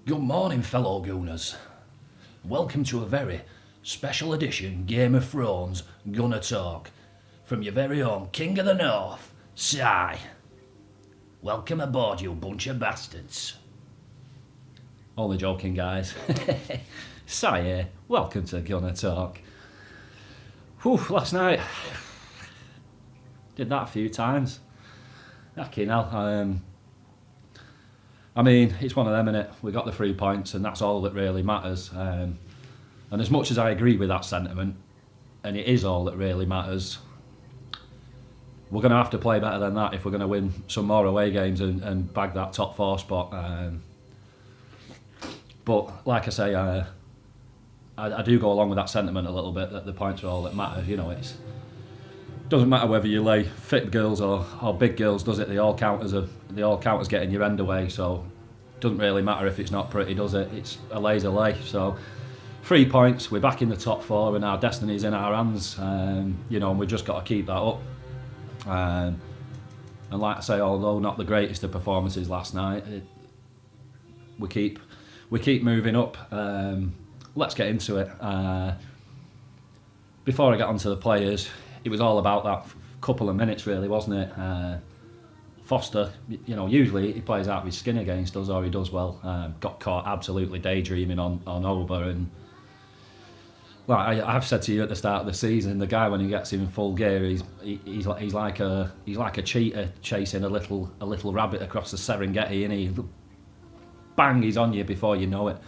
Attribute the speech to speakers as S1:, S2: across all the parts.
S1: Good morning, fellow Gooners. Welcome to a very special edition Game of Thrones Gunner Talk from your very own King of the North, Si. Welcome aboard, you bunch of bastards. Only joking, guys. Si here. Welcome to Gunner Talk. Whew, last night did that a few times. Fucking hell. I mean, it's one of them, innit? We got the 3 points, and that's all that really matters. And as much as I agree with that sentiment, and it is all that really matters, we're going to have to play better than that if we're going to win some more away games and bag that top 4 spot. But like I say, I do go along with that sentiment a little bit, that the points are all that matter. You know, it doesn't matter whether you lay fit girls or big girls, does it? They all count as getting your end away. So it doesn't really matter if it's not pretty, does it? It's a lay's a lay. So 3 points, we're back in the top 4, and our destiny's in our hands. You know, and we've just got to keep that up. And like I say, although not the greatest of performances last night, we keep moving up. Let's get into it. Before I get onto the players, it was all about that couple of minutes, really, wasn't it? Foster, you know, usually he plays out of his skin against us, or he does well. Got caught absolutely daydreaming on Oba, and like I've said to you at the start of the season, the guy, when he gets in full gear, he's like a cheetah chasing a little rabbit across the Serengeti, and he bang, he's on you before you know it.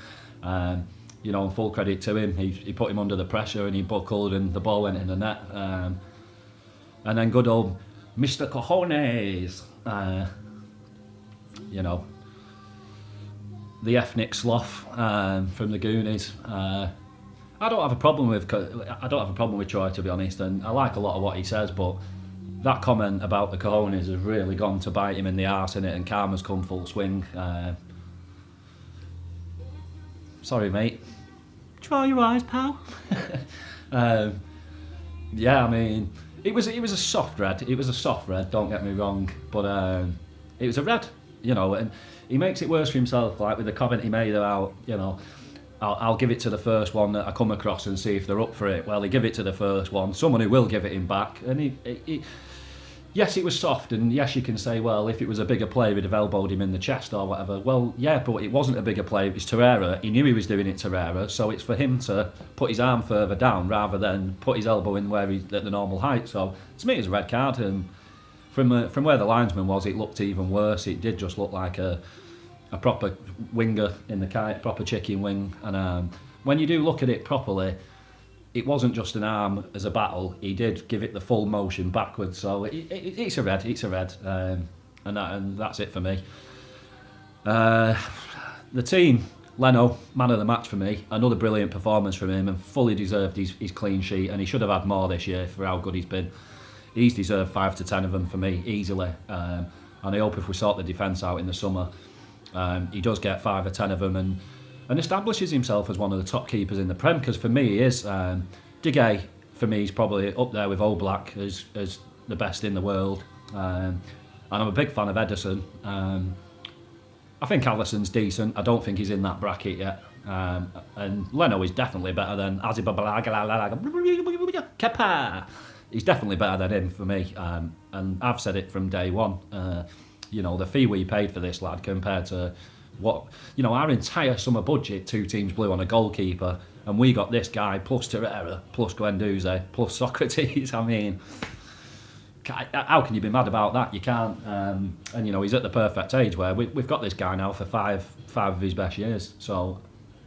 S1: You know, and full credit to him, he put him under the pressure and he buckled, and the ball went in the net. And then good old Mr. Cojones, you know, the ethnic sloth from the Goonies. I don't have a problem with Troy, to be honest, and I like a lot of what he says, but that comment about the Cojones has really gone to bite him in the arse, innit, and karma's come full swing. Sorry, mate. Dry your eyes, pal. Yeah, I mean, it was a soft red. It was a soft red. Don't get me wrong, but it was a red. You know, and he makes it worse for himself. Like with the comment he made about, you know, I'll give it to the first one that I come across and see if they're up for it. Well, he give it to the first one. Someone who will give it him back, and he yes, it was soft, and yes, you can say, well, if it was a bigger play, we'd have elbowed him in the chest or whatever. Well, yeah, but it wasn't a bigger play, it was Torreira. He knew he was doing it Torreira, so it's for him to put his arm further down rather than put his elbow in where he's at the normal height. So, to me, it was a red card, and from where the linesman was, it looked even worse. It did just look like a proper winger in the kite, proper chicken wing. And when you do look at it properly, it wasn't just an arm as a battle. He did give it the full motion backwards. So it's a red. It's a red, and that's it for me. The team, Leno, man of the match for me. Another brilliant performance from him, and fully deserved his clean sheet. And he should have had more this year for how good he's been. He's deserved 5 to 10 of them for me easily. And I hope if we sort the defence out in the summer, he does get 5 or 10 of them, and establishes himself as one of the top keepers in the Prem, because for me he is. De Gea, for me, is probably up there with Oblak as the best in the world. And I'm a big fan of Ederson. I think Alisson's decent. I don't think he's in that bracket yet. And Leno is definitely better than Kepa. He's definitely better than him for me. And I've said it from day one. You know, the fee we paid for this lad compared to what, you know, our entire summer budget, 2 teams blew on a goalkeeper, and we got this guy plus Torreira, plus Guendouzi, plus Socrates. I mean, how can you be mad about that? You can't. And you know, he's at the perfect age where we've got this guy now for five of his best years. So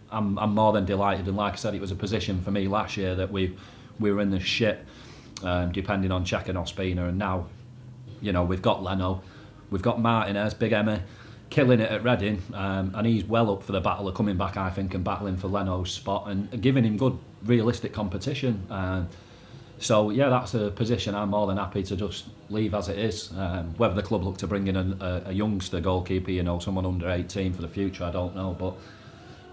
S1: I'm more than delighted. And like I said, it was a position for me last year that we were in the shit, depending on Czech and Ospina, and now, you know, we've got Leno, we've got Martinez, Big Emma, killing it at Reading, and he's well up for the battle of coming back, I think, and battling for Leno's spot and giving him good, realistic competition. So yeah, that's a position I'm more than happy to just leave as it is. Whether the club look to bring in a youngster goalkeeper, you know, someone under 18 for the future, I don't know. But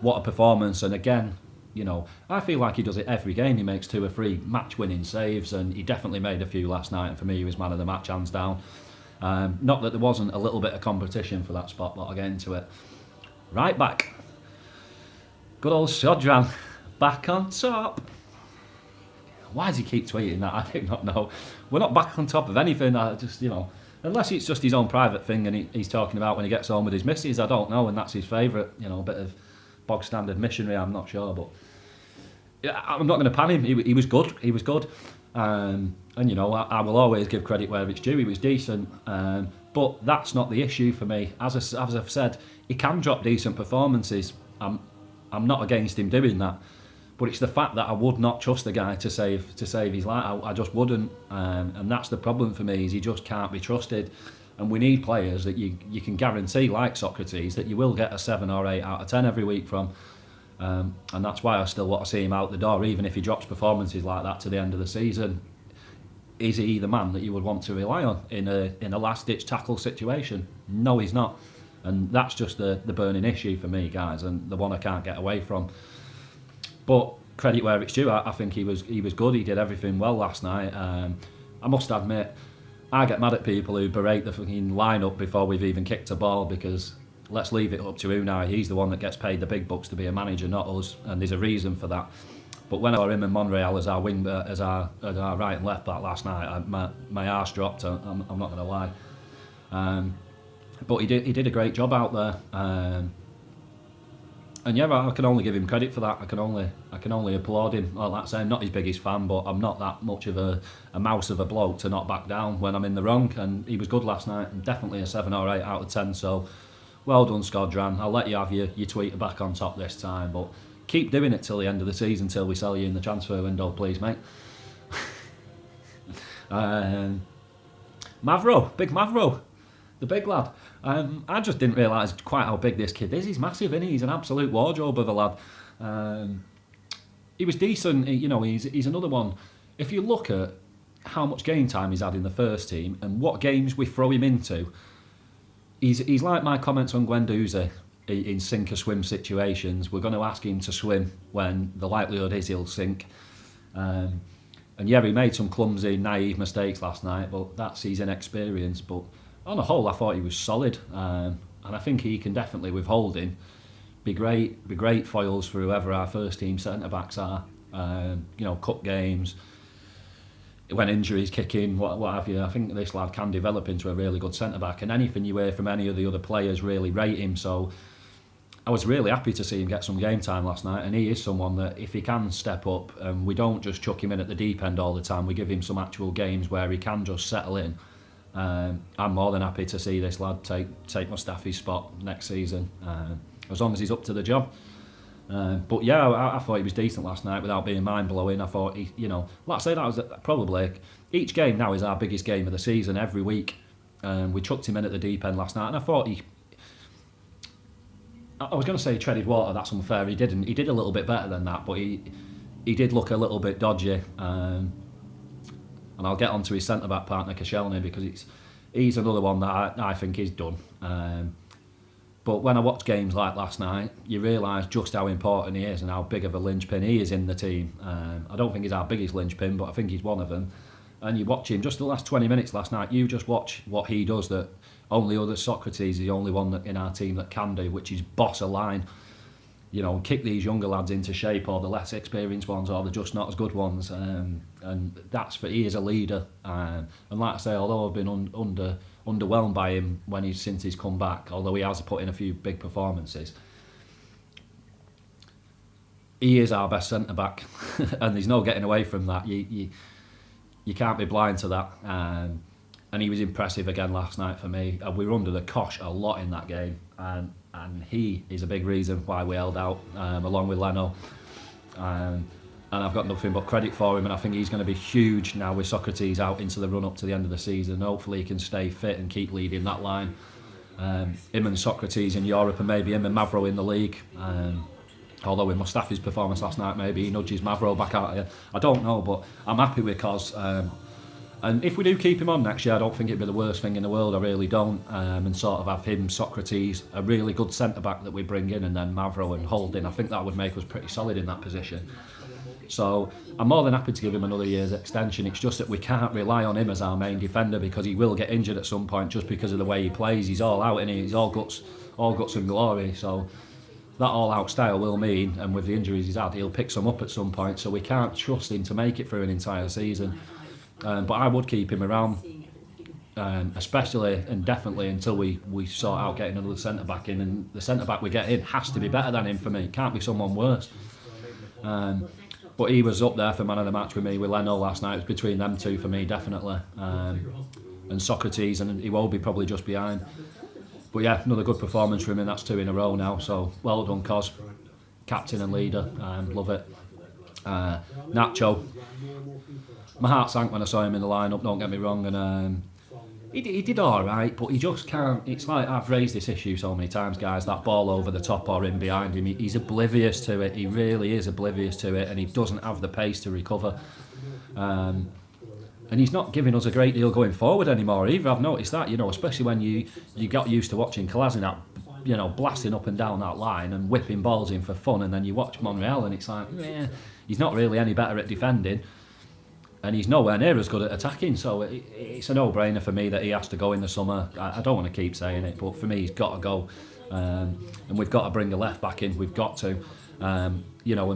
S1: what a performance! And again, you know, I feel like he does it every game. He makes 2 or 3 match-winning saves, and he definitely made a few last night. And for me, he was man of the match, hands down. Not that there wasn't a little bit of competition for that spot, but I'll get into it. Right back. Good old Sodran, back on top. Why does he keep tweeting that? I do not know. We're not back on top of anything. I just, unless it's just his own private thing and he's talking about when he gets home with his missus, I don't know, and that's his favourite, bit of bog standard missionary, I'm not sure, but yeah, I'm not going to pan him. He was good. He was good. And I will always give credit where it's due. He was decent. But that's not the issue for me. As I've said, he can drop decent performances. I'm not against him doing that. But it's the fact that I would not trust the guy to save his life. I just wouldn't. And that's the problem for me, is he just can't be trusted. And we need players that you can guarantee, like Socrates, that you will get a 7 or 8 out of 10 every week from. And that's why I still want to see him out the door, even if he drops performances like that to the end of the season. Is he the man that you would want to rely on in a last-ditch tackle situation? No, he's not. And that's just the burning issue for me, guys, and the one I can't get away from. But credit where it's due, I think he was good. He did everything well last night. I must admit, I get mad at people who berate the fucking lineup before we've even kicked a ball, because let's leave it up to Unai. He's the one that gets paid the big bucks to be a manager, not us, and there's a reason for that. But when I saw him and Monreal as our wing, as our right and left back last night, my arse dropped. I'm not going to lie. But he did a great job out there. And yeah, I can only give him credit for that. I can only applaud him. Like that saying, I'm not his biggest fan, but I'm not that much of a mouse of a bloke to not back down when I'm in the wrong. And he was good last night, and definitely a 7 or 8 out of 10. So well done, Skodran. I'll let you have your tweet back on top this time, but keep doing it till the end of the season, till we sell you in the transfer window, please, mate. Mavro, big Mavro, the big lad. I just didn't realise quite how big this kid is. He's massive, isn't he? He's an absolute wardrobe of a lad. He was decent. He's another one. If you look at how much game time he's had in the first team and what games we throw him into, he's like my comments on Guendouzi in sink or swim situations. We're going to ask him to swim when the likelihood is he'll sink. And yeah, he made some clumsy, naive mistakes last night, but that's his inexperience. But on the whole, I thought he was solid, and I think he can definitely, with holding, be great foils for whoever our first team centre backs are. Cup games, when injuries kick in, what have you. I think this lad can develop into a really good centre back, and anything you hear from any of the other players really rate him. So I was really happy to see him get some game time last night, and he is someone that if he can step up, and we don't just chuck him in at the deep end all the time, we give him some actual games where he can just settle in. I'm more than happy to see this lad take Mustafi's spot next season, as long as he's up to the job. But yeah, I thought he was decent last night without being mind-blowing. I thought, like I say, that was probably, each game now is our biggest game of the season every week. We chucked him in at the deep end last night, and I thought I was going to say he treaded water, that's unfair, he didn't. He did a little bit better than that, but he did look a little bit dodgy. And I'll get onto his centre-back partner, Koscielny, because he's another one that I think is done. But when I watch games like last night, you realise just how important he is and how big of a linchpin he is in the team. I don't think he's our biggest linchpin, but I think he's one of them. And you watch him, just the last 20 minutes last night, you just watch what he does that only other Socrates is the only one that in our team that can do, which is boss a line. Kick these younger lads into shape, or the less experienced ones, or the just not as good ones, and he is a leader. And like I say, although I've been underwhelmed by him since he's come back, although he has put in a few big performances, he is our best centre back, and there's no getting away from that. You can't be blind to that. And he was impressive again last night for me. We were under the cosh a lot in that game, and he is a big reason why we held out, along with Leno. And I've got nothing but credit for him, and I think he's going to be huge now with Socrates out into the run-up to the end of the season. Hopefully he can stay fit and keep leading that line. Him and Socrates in Europe, and maybe him and Mavro in the league. Although with Mustafi's performance last night, maybe he nudges Mavro back out here. I don't know, but I'm happy because... and if we do keep him on next year, I don't think it'd be the worst thing in the world. I really don't. And sort of have him, Socrates, a really good centre-back that we bring in, and then Mavro and Holding. I think that would make us pretty solid in that position. So I'm more than happy to give him another year's extension. It's just that we can't rely on him as our main defender, because he will get injured at some point just because of the way he plays. He's all out, and he's all guts and glory. So that all-out style will mean, and with the injuries he's had, he'll pick some up at some point, so we can't trust him to make it through an entire season. But I would keep him around, especially and definitely until we sort out getting another centre-back in, and the centre-back we get in has to be better than him for me, can't be someone worse. But he was up there for man of the match with me, with Leno last night. It was between them two for me, definitely. And Socrates and Iwobi probably just behind. But yeah, another good performance from him, and that's 2 in a row now. So well done, Cos. Captain and leader, love it. Nacho. My heart sank when I saw him in the lineup, don't get me wrong. And he did all right, but he just can't. It's like I've raised this issue so many times, guys. That ball over the top or in behind him, he's oblivious to it. He really is oblivious to it, and he doesn't have the pace to recover. And he's not giving us a great deal going forward anymore either. I've noticed that, especially when you got used to watching Kolasinac, blasting up and down that line and whipping balls in for fun, and then you watch Monreal and it's like, he's not really any better at defending, and he's nowhere near as good at attacking. So it's a no-brainer for me that he has to go in the summer. I don't want to keep saying it, but for me he's got to go, and we've got to bring a left back in. We've got to. And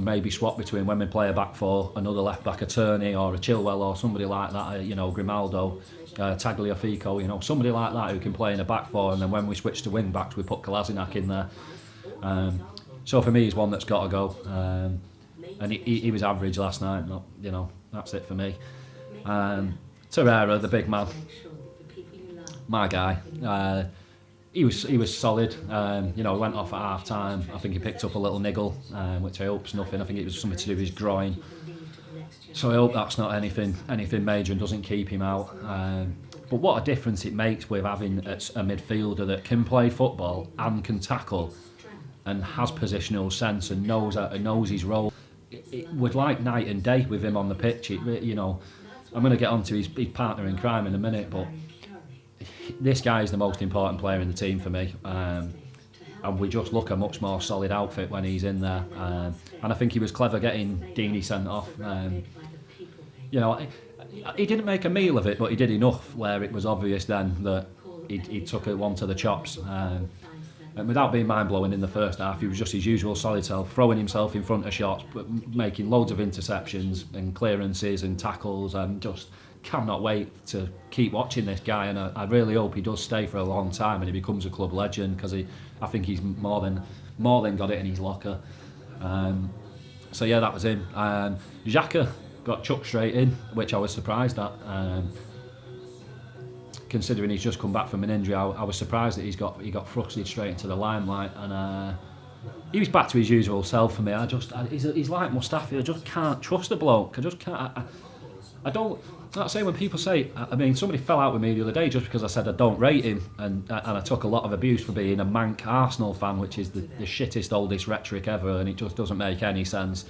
S1: maybe swap between when we play a back four, another left back, a Turney or a Chilwell or somebody like that, Grimaldo, Tagliafico, somebody like that who can play in a back four, and then when we switch to wing backs we put Kolasinac in there. So for me he's one that's got to go, and he was average last night. That's it for me. Torreira, the big man, my guy. He was solid. Went off at half time. I think he picked up a little niggle, which I hope's nothing. I think it was something to do with his groin. So I hope that's not anything major and doesn't keep him out. But what a difference it makes with having a midfielder that can play football and can tackle and has positional sense and knows his role. It would like night and day with him on the pitch. I'm going to get onto his partner in crime in a minute, but this guy is the most important player in the team for me, and we just look a much more solid outfit when he's in there, and I think he was clever getting Deeney sent off. He didn't make a meal of it, but he did enough where it was obvious then that he took one to the chops, and without being mind-blowing in the first half, he was just his usual solid self, throwing himself in front of shots, but making loads of interceptions and clearances and tackles, and just cannot wait to keep watching this guy, and I really hope he does stay for a long time and he becomes a club legend, because I think he's more than got it in his locker. So yeah, that was him. Xhaka got chucked straight in, which I was surprised at. Considering he's just come back from an injury, I was surprised that he got thrusted straight into the limelight, and he was back to his usual self for me. He's like Mustafi. I just can't trust the bloke. I just can't. I don't. Like I say, when people say, somebody fell out with me the other day just because I said I don't rate him, and I took a lot of abuse for being a mank Arsenal fan, which is the shittest, oldest rhetoric ever, and it just doesn't make any sense.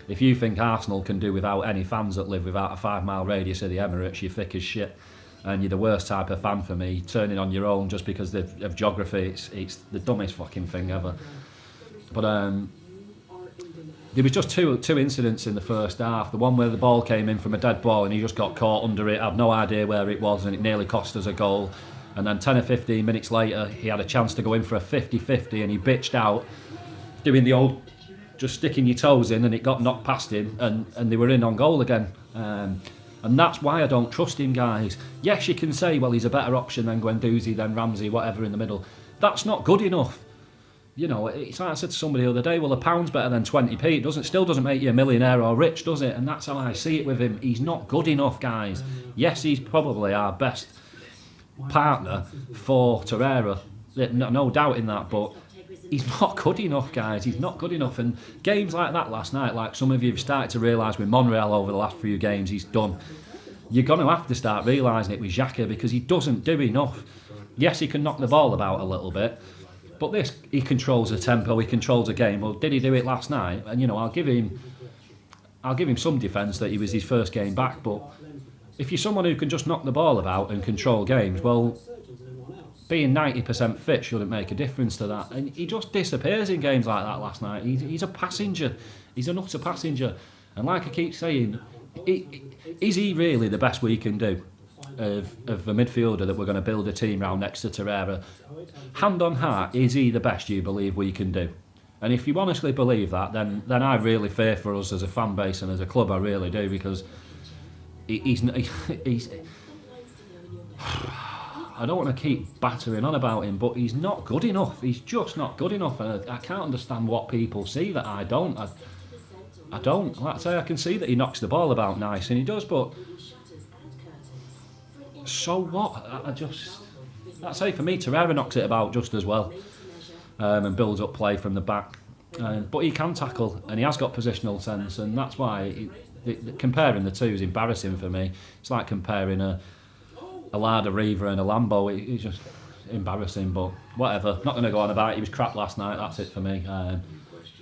S1: If you think Arsenal can do without any fans that live without a 5-mile radius of the Emirates, you're thick as shit, and you're the worst type of fan for me. Turning on your own just because of geography, it's the dumbest fucking thing ever. But there was just two incidents in the first half. The one where the ball came in from a dead ball and he just got caught under it, had no idea where it was, and it nearly cost us a goal. And then 10 or 15 minutes later, he had a chance to go in for a 50-50 and he bitched out, doing the old just sticking your toes in, and it got knocked past him, and they were in on goal again. And that's why I don't trust him, guys. Yes, you can say, well, he's a better option than Guendouzi, than Ramsey, whatever in the middle. That's not good enough. It's like I said to somebody the other day, well, a pound's better than 20p. It still doesn't make you a millionaire or rich, does it? And that's how I see it with him. He's not good enough, guys. Yes, he's probably our best partner for Torreira. No doubt in that, but he's not good enough, guys. He's not good enough. And games like that last night, like some of you have started to realise with Monreal over the last few games, he's done. You're going to have to start realising it with Xhaka, because he doesn't do enough. Yes, he can knock the ball about a little bit, but he controls the tempo, he controls the game. Well, did he do it last night? And I'll give him some defence that he was his first game back. But if you're someone who can just knock the ball about and control games, well, being 90% fit shouldn't make a difference to that. And he just disappears in games like that last night. He's a passenger. He's an utter passenger. And like I keep saying, is he really the best we can do of a midfielder that we're going to build a team around next to Torreira? Hand on heart, is he the best you believe we can do? And if you honestly believe that, then I really fear for us as a fan base and as a club. I really do, because he's I don't want to keep battering on about him, but he's not good enough. He's just not good enough, and I can't understand what people see that I don't. I don't. Like I say, I can see that he knocks the ball about nice, and he does, but so what? I'd say for me, Torreira knocks it about just as well, and builds up play from the back. But he can tackle, and he has got positional sense, and that's why comparing the two is embarrassing for me. It's like comparing a Lada Riva and a Lambo. It's just embarrassing, but whatever. Not going to go on about it. He was crap last night. That's it for me.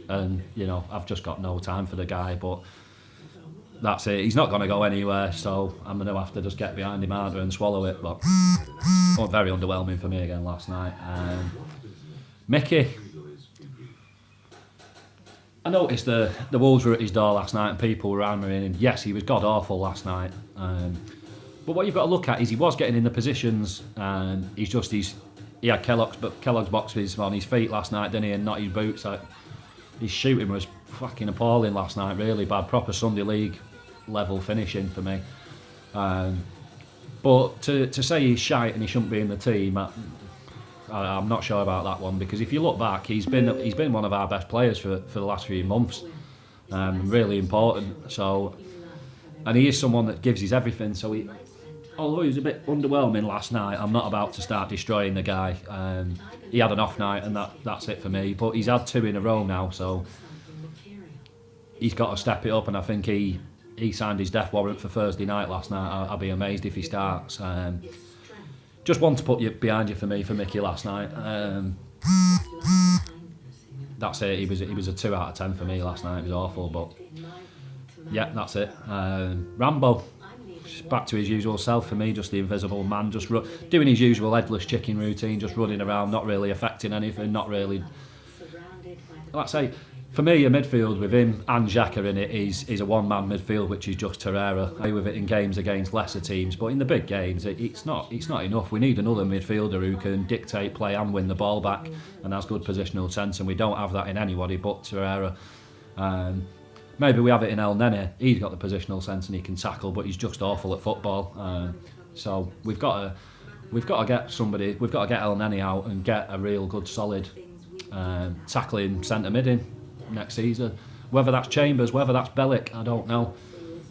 S1: And you know, I've just got no time for the guy, but that's it. He's not going to go anywhere, so I'm going to have to just get behind him harder and swallow it. But very underwhelming for me again last night. Mickey, I noticed the Wolves were at his door last night and people were hammering him. Yes, he was god awful last night. But what you've got to look at is he was getting in the positions, and he had Kellogg's boxes on his feet last night, didn't he, and not his boots. His shooting was fucking appalling last night, really bad, proper Sunday League level finishing for me. But to say he's shite and he shouldn't be in the team, I'm not sure about that one, because if you look back, he's been one of our best players for the last few months, really important. So, and he is someone that gives his everything. So although he was a bit underwhelming last night, I'm not about to start destroying the guy. He had an off night, and that's it for me. But he's had 2 in a row now, so he's got to step it up. And I think he signed his death warrant for Thursday night last night. I'll be amazed if he starts. Just one to put you behind you for me for Mickey last night. That's it. He was a 2 out of 10 for me last night. It was awful, but yeah, that's it. Rambo, back to his usual self for me, just the invisible man, just doing his usual headless chicken routine, just running around, not really affecting anything, not really. Like I say, for me, a midfield with him and Xhaka in it is a one-man midfield, which is just Torreira. I play with it in games against lesser teams, but in the big games, it's not enough. We need another midfielder who can dictate play and win the ball back, and has good positional sense, and we don't have that in anybody but Torreira. Maybe we have it in El Nene. He's got the positional sense and he can tackle, but he's just awful at football. So we've got to get somebody. We've got to get El Nene out and get a real good, solid tackling centre mid in next season. Whether that's Chambers, whether that's Bellick, I don't know.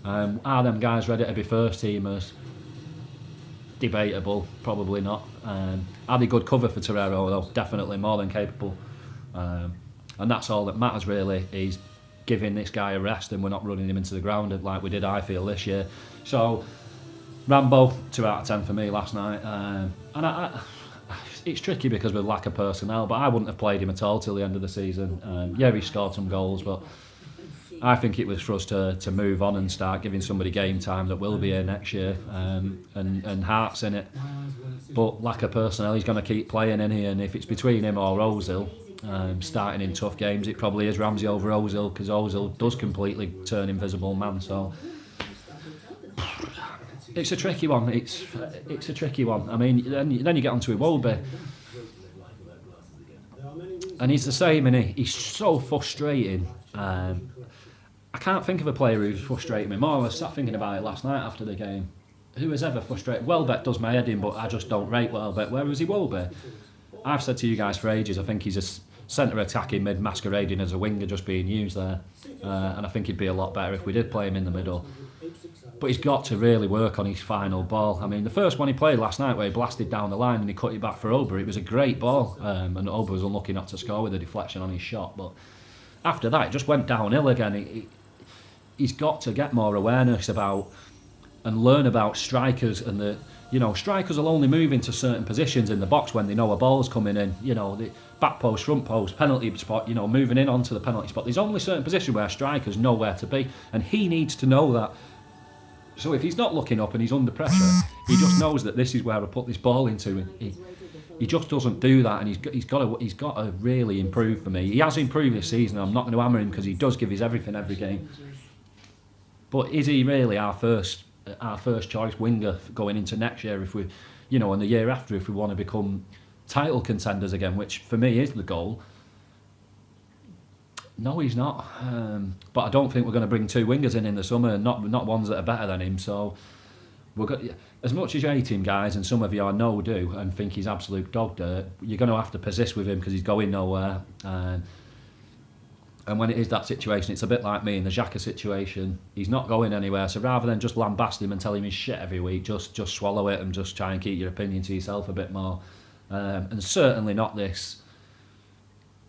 S1: Are them guys ready to be first teamers? Debatable, probably not. Are they good cover for Torreira though? Definitely more than capable. And that's all that matters really, is giving this guy a rest, and we're not running him into the ground like we did, I feel, this year. So Rambo, 2 out of 10 for me last night. And it's tricky because we lack of personnel, but I wouldn't have played him at all till the end of the season. Yeah, he scored some goals, but I think it was for us to move on and start giving somebody game time that will be here next year, and Hart's in it. But lack of personnel, he's going to keep playing in here, and if it's between him or Ozil, starting in tough games, it probably is Ramsey over Ozil, because Ozil does completely turn invisible man. So it's a tricky one. It's a tricky one. I mean, then you get onto Iwobi, and he's the same, and he's so frustrating. I can't think of a player who's frustrated me more. I was sat thinking about it last night after the game. Who has ever frustrated? Welbeck does my head in, but I just don't rate Welbeck. Where was Iwobi? I've said to you guys for ages, I think he's a centre attacking mid masquerading as a winger, just being used there. And I think he'd be a lot better if we did play him in the middle. But he's got to really work on his final ball. I mean, the first one he played last night where he blasted down the line and he cut it back for Oba, it was a great ball. And Oba was unlucky not to score with a deflection on his shot. But after that, it just went downhill again. He's got to get more awareness about and learn about strikers, and strikers will only move into certain positions in the box when they know a ball's coming in. The back post, front post, penalty spot, moving in onto the penalty spot. There's only certain positions where strikers know where to be, and he needs to know that. So if he's not looking up and he's under pressure, he just knows that this is where I put this ball into. He just doesn't do that, and he's got to really improve for me. He has improved this season. I'm not going to hammer him because he does give his everything every game. But is he really our first choice winger going into next year, if we, and the year after, if we want to become title contenders again, which for me is the goal? No, he's not. But I don't think we're going to bring two wingers in the summer, not ones that are better than him. So we're got, as much as you hate him, guys, and some of you I know do, and think he's absolute dog dirt, you're going to have to persist with him because he's going nowhere. And when it is that situation, it's a bit like me in the Xhaka situation. He's not going anywhere. So rather than just lambast him and tell him his shit every week, just swallow it and just try and keep your opinion to yourself a bit more. And certainly not this,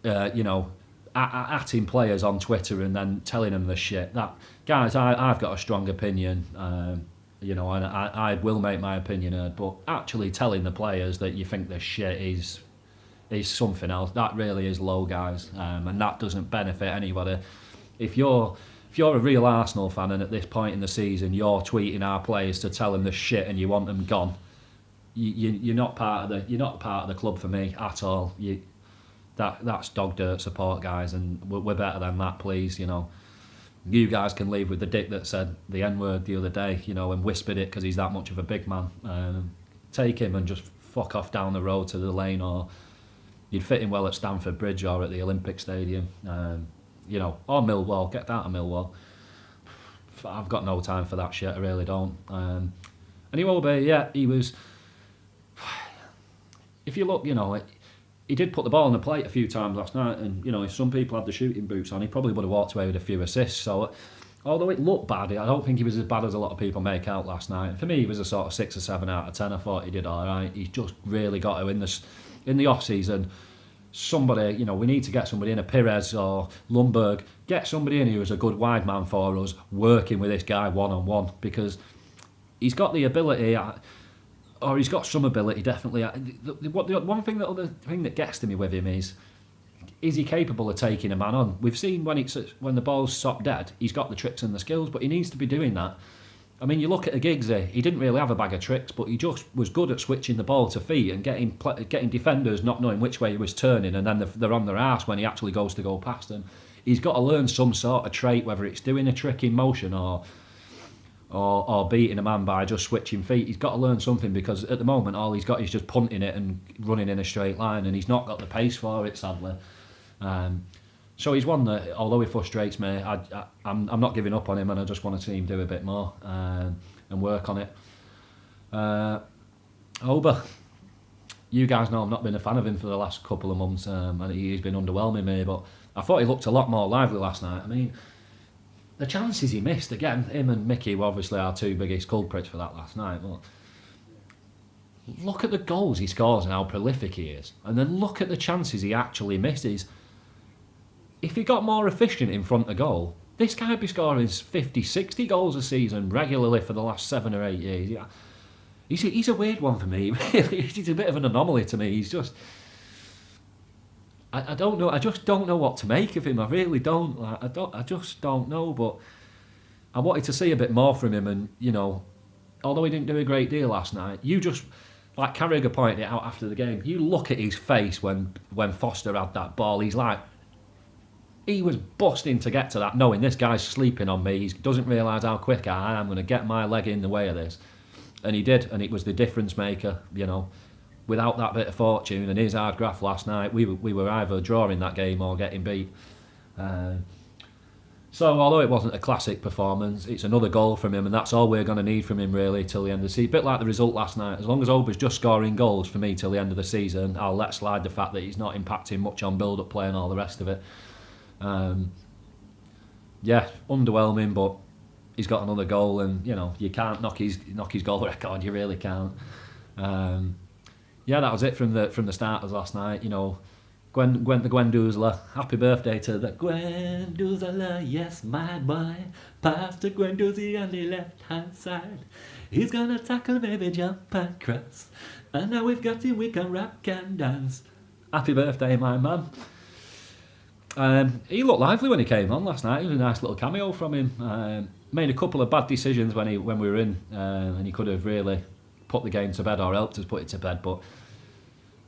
S1: atting players on Twitter and then telling them the shit. That, guys, I've got a strong opinion, and I will make my opinion heard, but actually telling the players that you think the shit is something else. That really is low, guys, and that doesn't benefit anybody. If you're a real Arsenal fan and at this point in the season you're tweeting our players to tell them the shit and you want them gone, you're not part of the club for me at all. That's dog dirt support, guys, and we're better than that, please. You guys can leave with the dick that said the N-word the other day, and whispered it because he's that much of a big man. Take him and just fuck off down the road to the lane, or you'd fit in well at Stamford Bridge or at the Olympic Stadium, or Millwall. Get out of Millwall. I've got no time for that shit, I really don't. And he will be, he was... If you look, he did put the ball on the plate a few times last night, and if some people had the shooting boots on, he probably would have walked away with a few assists. So, although it looked bad, I don't think he was as bad as a lot of people make out last night. For me, he was a sort of 6 or 7 out of 10. I thought he did all right. He's just really got to, in the off season, somebody, we need to get somebody in, a Pires or Lundberg, get somebody in who is a good wide man for us, working with this guy one-on-one, because he's got the ability, or he's got some ability, definitely. The other thing that gets to me with him is he capable of taking a man on? We've seen when the ball's stopped dead, he's got the tricks and the skills, but he needs to be doing that. I mean, you look at Giggsy, he didn't really have a bag of tricks, but he just was good at switching the ball to feet and getting defenders not knowing which way he was turning, and then they're on their arse when he actually goes to go past them. He's got to learn some sort of trait, whether it's doing a trick in motion or beating a man by just switching feet. He's got to learn something, because at the moment all he's got is just punting it and running in a straight line, and he's not got the pace for it, sadly. So he's one that, although he frustrates me, I'm not giving up on him, and I just want to see him do a bit more and work on it. Oba, you guys know I've not been a fan of him for the last couple of months, and he's been underwhelming me, but I thought he looked a lot more lively last night. I mean, the chances he missed, again, him and Mickey were obviously our two biggest culprits for that last night, but look at the goals he scores and how prolific he is, and then look at the chances he actually misses. If he got more efficient in front of goal, this guy would be scoring 50, 60 goals a season regularly for the last 7 or 8 years. Yeah. He's a weird one for me. He's a bit of an anomaly to me. He's just... I don't know. I just don't know what to make of him. I really don't. I just don't know. But I wanted to see a bit more from him. And, although he didn't do a great deal last night, you just... Like Carragher pointed it out after the game, you look at his face when Foster had that ball, he's like... He was busting to get to that, knowing this guy's sleeping on me. He doesn't realise how quick I am. I'm going to get my leg in the way of this. And he did, and it was the difference maker, Without that bit of fortune and his hard graft last night, we were either drawing that game or getting beat. So although it wasn't a classic performance, it's another goal from him, and that's all we're going to need from him really till the end of the season. A bit like the result last night. As long as Oba's just scoring goals for me till the end of the season, I'll let slide the fact that he's not impacting much on build-up play and all the rest of it. Underwhelming, but he's got another goal, and you can't knock his goal record. You really can't. That was it from the starters last night. Gwendouzi, happy birthday to the Gwendouzi, yes my boy, pass to Gwendouzi on the left hand side. He's gonna tackle, baby, jump and cross, and now we've got him, we can rock and dance. Happy birthday, my man. He looked lively when he came on last night. It was a nice little cameo from him. Made a couple of bad decisions when we were in, and he could have really put the game to bed or helped us put it to bed. But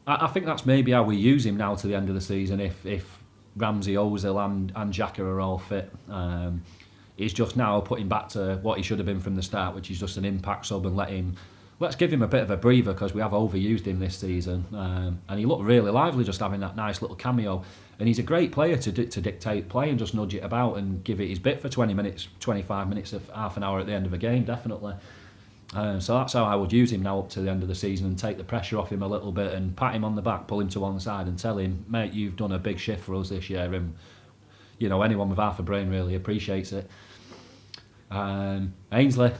S1: I think that's maybe how we use him now to the end of the season. If Ramsey, Ozil and Xhaka are all fit, he's just now put him back to what he should have been from the start, which is just an impact sub, and let him let's give him a bit of a breather because we have overused him this season. And he looked really lively just having that nice little cameo. And he's a great player to dictate play and just nudge it about and give it his bit for 20 minutes, 25 minutes, of half an hour at the end of a game, definitely. So that's how I would use him now up to the end of the season and take the pressure off him a little bit and pat him on the back, pull him to one side and tell him, mate, you've done a big shift for us this year. And, you know, anyone with half a brain really appreciates it. Ainsley,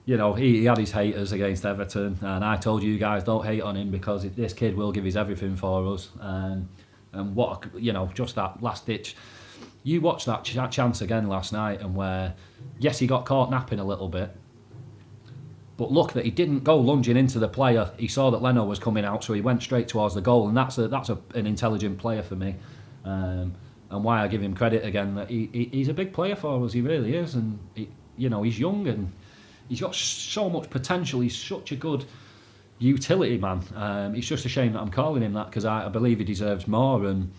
S1: you know, he had his haters against Everton, and I told you guys don't hate on him because this kid will give his everything for us. And what, you know, just that last ditch. You watched that chance again last night, and where, yes, he got caught napping a little bit, but look that he didn't go lunging into the player. He saw that Leno was coming out, so he went straight towards the goal, and that's an intelligent player for me. And why I give him credit again, that he's a big player for us. He really is, and you know, he's young and he's got so much potential. He's such a good utility man. It's just a shame that I'm calling him that because I believe he deserves more. And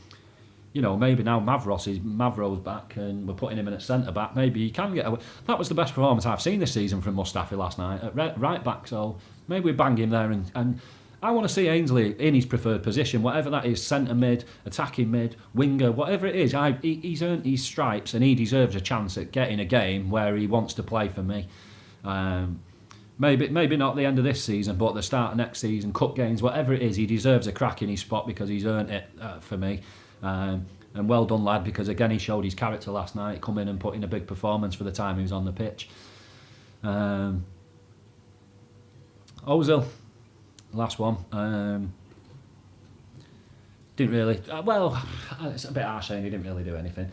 S1: you know, maybe now Mavro's back and we're putting him in at centre back. Maybe he can get away. That was the best performance I've seen this season from Mustafi last night at right back. So maybe we bang him there. And I want to see Ainsley in his preferred position, whatever that is, centre mid, attacking mid, winger, whatever it is. He's earned his stripes and he deserves a chance at getting a game where he wants to play for me. Maybe not the end of this season, but the start of next season, cup games, whatever it is, he deserves a crack in his spot because he's earned it for me. And well done, lad, because again he showed his character last night, come in and put in a big performance for the time he was on the pitch. Ozil, last one. Didn't really, well, it's a bit harsh saying he didn't really do anything.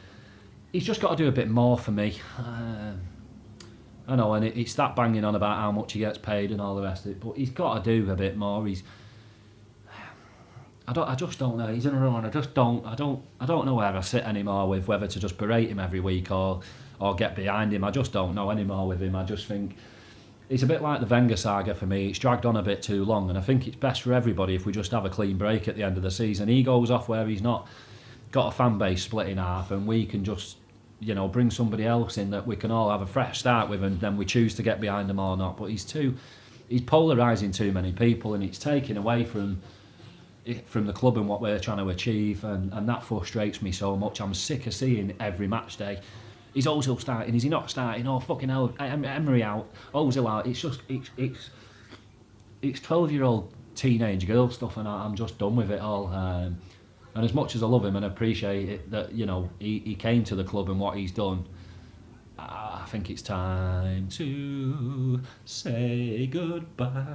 S1: He's just got to do a bit more for me. I know, and it's that banging on about how much he gets paid and all the rest of it, but he's got to do a bit more. I just don't know. He's in a run. I don't know where I sit anymore with whether to just berate him every week or get behind him. I just don't know anymore with him. I just think it's a bit like the Wenger saga for me. It's dragged on a bit too long, and I think it's best for everybody if we just have a clean break at the end of the season. He goes off where he's not got a fan base split in half, and we can just, you know, bring somebody else in that we can all have a fresh start with, and then we choose to get behind him or not. But he's polarising too many people, and it's taking away from the club and what we're trying to achieve, and that frustrates me so much. I'm sick of seeing every match day, is Ozil starting, is he not starting, oh fucking hell, Emery out, Ozil out. It's just, it's 12-year-old teenage girl stuff, and I'm just done with it all. And as much as I love him and appreciate it that, you know, he came to the club and what he's done, I think it's time to say goodbye.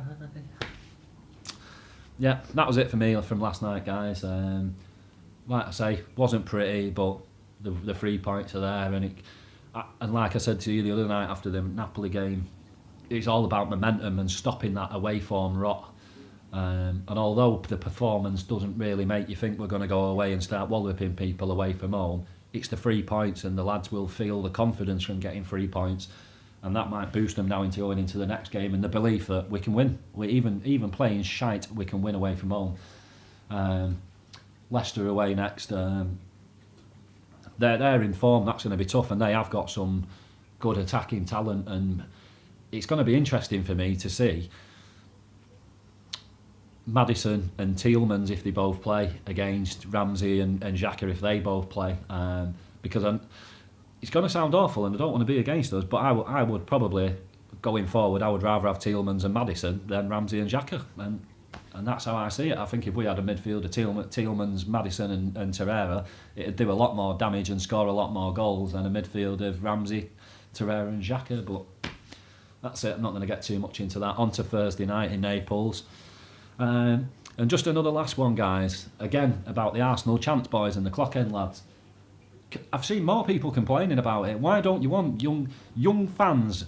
S1: Yeah, that was it for me from last night, guys. Like I say, wasn't pretty, but the 3 points are there, and like I said to you the other night after the Napoli game, it's all about momentum and stopping that away form rot. And although the performance doesn't really make you think we're going to go away and start walloping people away from home, it's the 3 points, and the lads will feel the confidence from getting 3 points. And that might boost them now into going into the next game, and the belief that we can win. We even playing shite, we can win away from home. Leicester away next. They're in form. That's going to be tough, and they have got some good attacking talent, and it's going to be interesting for me to see Maddison and Tielemans if they both play against Ramsey and Xhaka if they both play, because it's going to sound awful and I don't want to be against us, but I would probably, going forward, I would rather have Tielemans and Maddison than Ramsey and Xhaka, and that's how I see it. I think if we had a midfielder, Tielemans, Maddison and Torreira, it'd do a lot more damage and score a lot more goals than a midfield of Ramsey, Torreira and Xhaka, but that's it. I'm not going to get too much into that. On to Thursday night in Naples. And just another last one, guys, again about the Arsenal chance boys and the clock end lads. I've seen more people complaining about it. Why don't you want young fans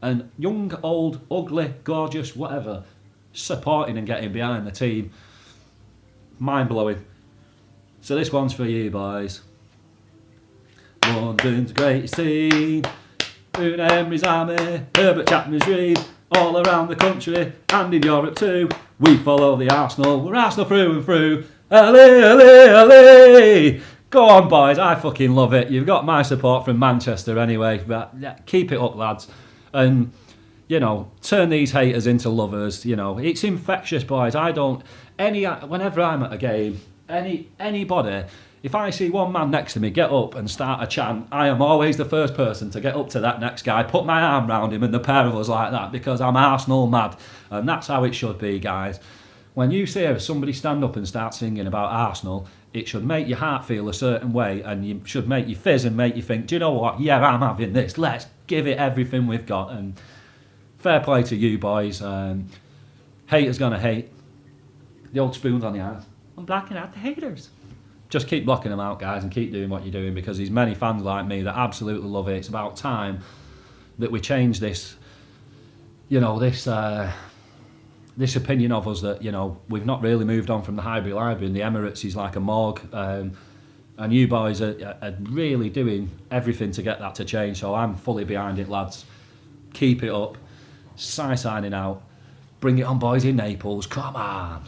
S1: and young, old, ugly, gorgeous, whatever, supporting and getting behind the team? Mind-blowing. So this one's for you, boys. London's greatest team, Una Emery's army, Herbert Chapman's dream, all around the country and in Europe too. We follow the Arsenal, we're Arsenal through and through. Allez, allez, allez! Go on, boys, I fucking love it. You've got my support from Manchester anyway, but yeah, keep it up, lads. And you know, turn these haters into lovers. You know, it's infectious, boys. Whenever I'm at a game, anybody, if I see one man next to me get up and start a chant, I am always the first person to get up to that next guy, put my arm round him, and the pair of us like that, because I'm Arsenal mad, and that's how it should be, guys. When you see somebody stand up and start singing about Arsenal, it should make your heart feel a certain way, and you should make you fizz and make you think, do you know what? Yeah, I'm having this. Let's give it everything we've got. And fair play to you boys. Haters gonna hate. The old spoons on the arm. I'm blocking out the haters. Just keep blocking them out, guys, and keep doing what you're doing, because there's many fans like me that absolutely love it. It's about time that we change this, you know, this opinion of us that, you know, we've not really moved on from the Highbury Library, and the Emirates is like a morgue, and you boys are really doing everything to get that to change. So I'm fully behind it, lads. Keep it up. Signing out. Bring it on, boys in Naples. Come on.